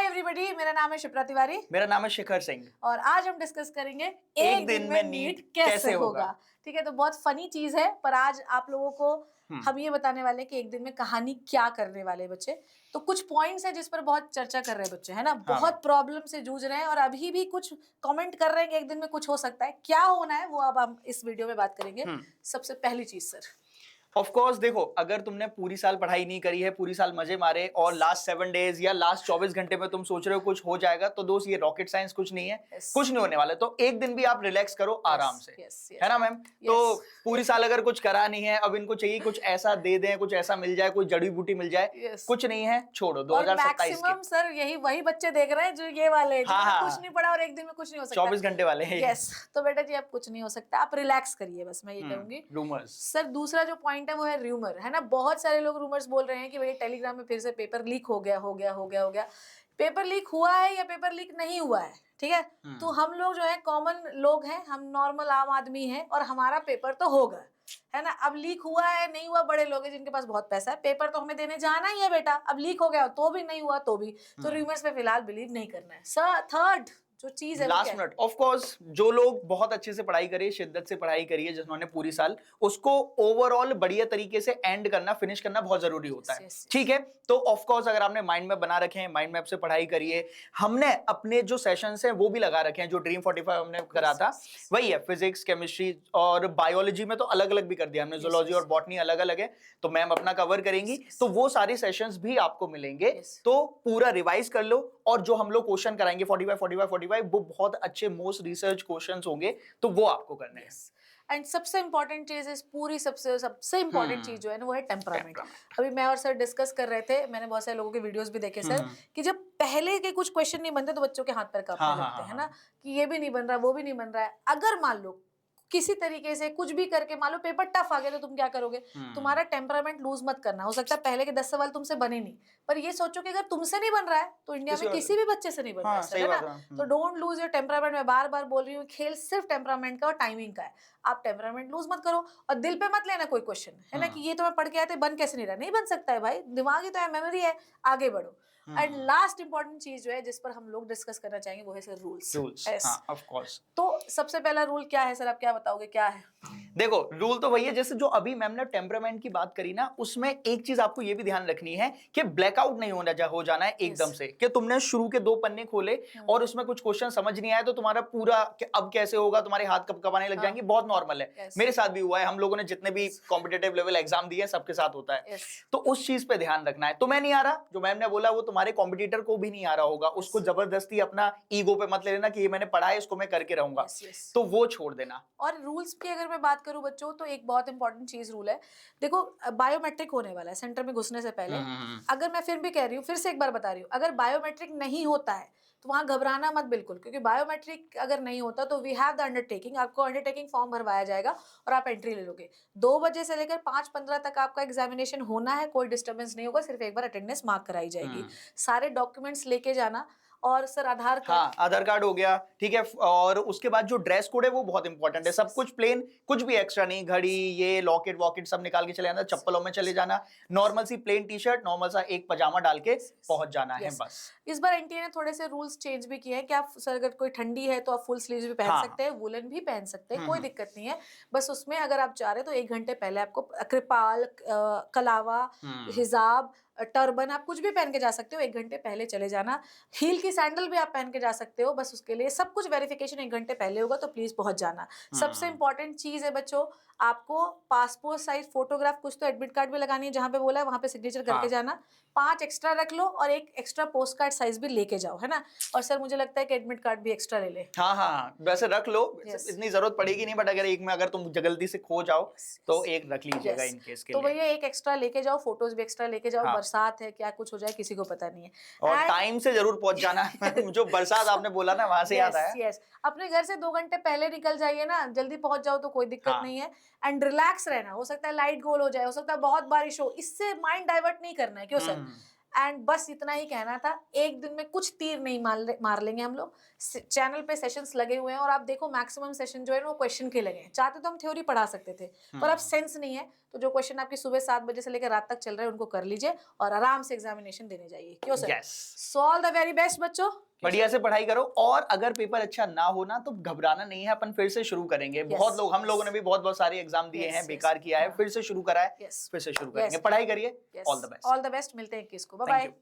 Everybody, मेरा नाम है शिप्रा तिवारी। मेरा नाम है शिखर सिंह। और आज हम डिस्कस करेंगे एक दिन में नीट कैसे होगा। ठीक है, तो बहुत फनी चीज है, पर आज आप लोगों को हम ये बताने वाले हैं कि एक दिन में कहानी क्या करने वाले बच्चे। तो कुछ पॉइंट्स है जिस पर बहुत चर्चा कर रहे हैं बच्चे, है ना। बहुत प्रॉब्लम से जूझ रहे हैं और अभी भी कुछ कमेंट कर रहे हैं कि एक दिन में कुछ हो सकता है। क्या होना है वो अब हम इस वीडियो में बात करेंगे। सबसे पहली चीज सर, ऑफ कोर्स देखो, अगर तुमने पूरी साल पढ़ाई नहीं करी है, पूरी साल मजे मारे और लास्ट 7 डेज या लास्ट 24 घंटे में तुम सोच रहे हो कुछ हो जाएगा, तो दोस्त ये रॉकेट साइंस कुछ नहीं है। कुछ नहीं होने वाला। तो एक दिन भी आप रिलैक्स करो आराम से, है ना मैम। तो पूरी साल अगर कुछ करा नहीं है, अब इनको चाहिए कुछ ऐसा दे दें, कुछ ऐसा मिल जाए, कोई जड़ी बूटी मिल जाए। कुछ नहीं है, छोड़ो 2027 के सर यही वही बच्चे देख रहे हैं जो ये वाले कुछ नहीं पढ़ा और एक दिन में कुछ नहीं हो सकता, 24 घंटे वाले हैं। यस, तो बेटा जी अब कुछ नहीं हो सकता, आप रिलैक्स करिए, बस मैं ये कहूंगी। रूमर्स सर, दूसरा जो पॉइंट है वो है रूमर, है ना। बहुत सारे लोग रूमर्स बोल रहे हैं कि भाई टेलीग्राम में फिर से पेपर लीक हो गया। पेपर लीक हुआ है या पेपर लीक नहीं हुआ है, ठीक है। तो हम लोग जो है कॉमन लोग हैं, हम नॉर्मल आम आदमी हैं और हमारा पेपर तो होगा, है ना। अब लीक हुआ है नहीं हुआ, बड़े लोग हैं जिनके पास बहुत पैसा है, पेपर तो हमें देने जाना ही है बेटा। अब लीक हो गया तो भी नहीं हुआ तो भी, तो रूमर्स पे फिलहाल बिलीव नहीं करना है। सर, थर्ड जो चीज है लास्ट मिनट, ऑफ कोर्स जो लोग बहुत अच्छे से पढ़ाई करिए, शिद्दत से पढ़ाई करिए, जिन्होंने पूरी साल, उसको ओवरऑल बढ़िया तरीके से एंड करना, फिनिश करना बहुत जरूरी होता है। ठीक है, तो ऑफ कोर्स अगर आपने माइंड मैप बना रखे हैं, माइंड मैप से पढ़ाई करिए। हमने अपने जो सेशंस हैं वो भी लगा रखे हैं, जो ड्रीम 45 हमने करा था वही है। फिजिक्स, केमिस्ट्री और बायोलॉजी में तो अलग अलग भी कर दिया हमने, जूलॉजी और बॉटनी अलग अलग है, तो मैम अपना कवर करेंगी। तो वो सारे सेशंस भी आपको मिलेंगे, तो पूरा रिवाइज कर लो। और जो हम लोग क्वेश्चन कराएंगे 45 वो बहुत अच्छे मोस्ट रिसर्च क्वेश्चंस होंगे, तो वो आपको करने हैं। एंड सबसे इंपॉर्टेंट चीज इस पूरी सबसे इंपॉर्टेंट चीज जो है ना वो है टेम्परामेंट। अभी मैं और सर डिस्कस कर रहे थे, मैंने बहुत सारे लोगों के वीडियोस भी देखे सर, कि जब पहले के कुछ क्वेश्चन नहीं बनते तो बच्चों के हाथ पैर कांपने लगते हैं ना, कि ये भी नहीं बन रहा, वो भी नहीं बन रहा है। अगर मान लो किसी तरीके से कुछ भी करके मान लो पेपर टफ आ गया तो तुम क्या करोगे? तुम्हारा टेम्परामेंट लूज मत करना। हो सकता है पहले के 10 सवाल तुमसे बने नहीं, पर ये सोचो कि अगर तुमसे नहीं बन रहा है तो इंडिया में किसी भी बच्चे से नहीं बन रहा है ना। तो डोंट लूज योर टेम्परामेंट। मैं बार बार बोल रही हूँ, खेल सिर्फ टेम्परामेंट का और टाइमिंग का है। आप टेम्परामेंट लूज मत करो और दिल पे मत लेना कोई क्वेश्चन, है ना, कि ये तो मैं पढ़ के आए थे, बन कैसे नहीं रहा। नहीं बन सकता है भाई, दिमाग ही तो है, मेमोरी है, आगे बढ़ो। एंड लास्ट इंपॉर्टेंट चीज जो है जिस पर हम लोग डिस्कस करना चाहेंगे वो है सर रूल्स। Of course. तो सबसे पहला रूल क्या है सर, आप क्या बताओगे, क्या है? देखो, रूल तो वही है जैसे जो अभी मैम ने टेम्परामेंट की बात करी ना, उसमें एक चीज आपको ये भी ध्यान रखनी है कि ब्लैकआउट नहीं हो जाना है एकदम से, कि तुमने शुरू के 2 पन्ने खोले और उसमें कुछ क्वेश्चन समझ नहीं आया तो तुम्हारा पूरा कि अब कैसे होगा, तुम्हारे हाथ कब-कपाने लग जाएंगे। बहुत नॉर्मल है, मेरे साथ भी हुआ है, हम लोगों ने जितने भी कॉम्पिटिटिव लेवल एग्जाम दिए सबके साथ होता है। तो उस चीज पे ध्यान रखना है। तुम्हें नहीं आ रहा, जो मैम ने बोला वो तुम्हारे कॉम्पिटिटर को भी नहीं आ रहा होगा, उसको जबरदस्ती अपना ईगो पे मत ले लेना कि ये मैंने पढ़ा है इसको मैं करके रहूंगा, तो वो छोड़ देना। और रूल्स की अगर मैं बात करूं बच्चों, तो एक बहुत इंपॉर्टेंट चीज रूल है। देखो, बायोमेट्रिक होने वाला है सेंटर में घुसने से पहले। अगर मैं फिर भी कह रही हूँ, फिर से एक बार बता रही हूँ, अगर बायोमेट्रिक नहीं होता है तो वहां घबराना मत बिल्कुल, क्योंकि बायोमेट्रिक अगर नहीं होता तो वी हैव द अंडरटेकिंग, आपको अंडरटेकिंग फॉर्म भरवाया जाएगा और आप एंट्री ले लोगे। 2 बजे से लेकर 5:15 तक आपका एग्जामिनेशन होना है, कोई डिस्टर्बेंस नहीं होगा, सिर्फ एक बार अटेंडेंस मार्क कराई जाएगी। सारे डॉक्यूमेंट्स लेके जाना। और सर आधार कार्ड, हाँ, आधार कार्ड हो गया, ठीक है। और उसके बाद जो ड्रेस कोड है वो बहुत इंपॉर्टेंट है। सब कुछ प्लेन, कुछ भी एक्स्ट्रा नहीं, घड़ी, ये लॉकेट वॉकेट सब निकाल के चले जाना, चप्पलों में चले जाना, नॉर्मल सी प्लेन टी शर्ट, नॉर्मल सा एक पजामा डाल के पहुंच जाना है बस। इस बार एनटीए ने थोड़े से रूल्स चेंज भी किए हैं कि आप सर अगर कोई ठंडी है तो आप फुल स्लीव्स भी पहन सकते हैं, वुलन भी पहन सकते हैं, कोई दिक्कत नहीं है। बस उसमें अगर आप चाह रहे तो 1 घंटे पहले आपको कृपाल, कलावा, हिजाब, टर्बन, आप कुछ भी पहन के जा सकते हो, 1 घंटे पहले चले जाना। हील की सैंडल भी आप पहन के जा सकते हो, बस उसके लिए सब कुछ वेरिफिकेशन 1 घंटे पहले होगा, तो प्लीज पहुंच जाना। सबसे इंपॉर्टेंट चीज है बच्चों, आपको पासपोर्ट साइज फोटोग्राफ, कुछ तो एडमिट कार्ड भी लगानी है, जहां पे बोला है वहां पे सिग्नेचर करके जाना। 5 एक्स्ट्रा रख लो और एक एक्स्ट्रा पोस्ट कार्ड साइज भी लेके जाओ, है ना। और सर मुझे लगता है कि एडमिट कार्ड भी एक्स्ट्रा ले ले। हाँ, वैसे रख लो, इतनी जरूरत पड़ेगी नहीं, बट अगर एक में अगर तुम जल्दी से खो जाओ तो एक रख लीजिएगा इन केस के लिए। तो भैया एक एक्स्ट्रा लेके जाओ, फोटोज भी एक्स्ट्रा लेके जाओ। बरसात है, क्या कुछ हो जाए किसी को पता नहीं है। और टाइम से जरूर पहुंच जाना। जो बरसात आपने बोला ना, वहां से याद आया। अपने घर से 2 घंटे पहले निकल जाइए ना, जल्दी पहुंच जाओ तो कोई दिक्कत नहीं है। एंड रिलैक्स रहना, हो सकता है लाइट गोल हो जाए, हो सकता है बहुत बारिश हो, इससे माइंड डाइवर्ट नहीं करना है। क्यों सर? एंड बस इतना ही कहना था, एक दिन में कुछ तीर नहीं मार लेंगे हम लोग। चैनल पे सेशंस लगे हुए हैं और आप देखो मैक्सिमम सेशन जो है ना वो क्वेश्चन के लगे हैं। चाहते तो हम थ्योरी पढ़ा सकते थे, पर अब सेंस नहीं है, तो जो क्वेश्चन आपकी सुबह 7 बजे से लेकर रात तक चल रहे हैं उनको कर लीजिए और आराम से एग्जामिनेशन देने जाइए। क्यों sir? So all the very best बच्चों, बढ़िया से पढ़ाई करो, और अगर पेपर अच्छा ना हो ना तो घबराना नहीं है, अपन फिर से शुरू करेंगे। बहुत लोग, हम लोगों ने भी बहुत सारे एग्जाम दिए हैं, बेकार किया है, फिर से शुरू करा है, फिर से शुरू करेंगे। पढ़ाई करिए, all the best. All the best, मिलते हैं 21 को, बाय बाय।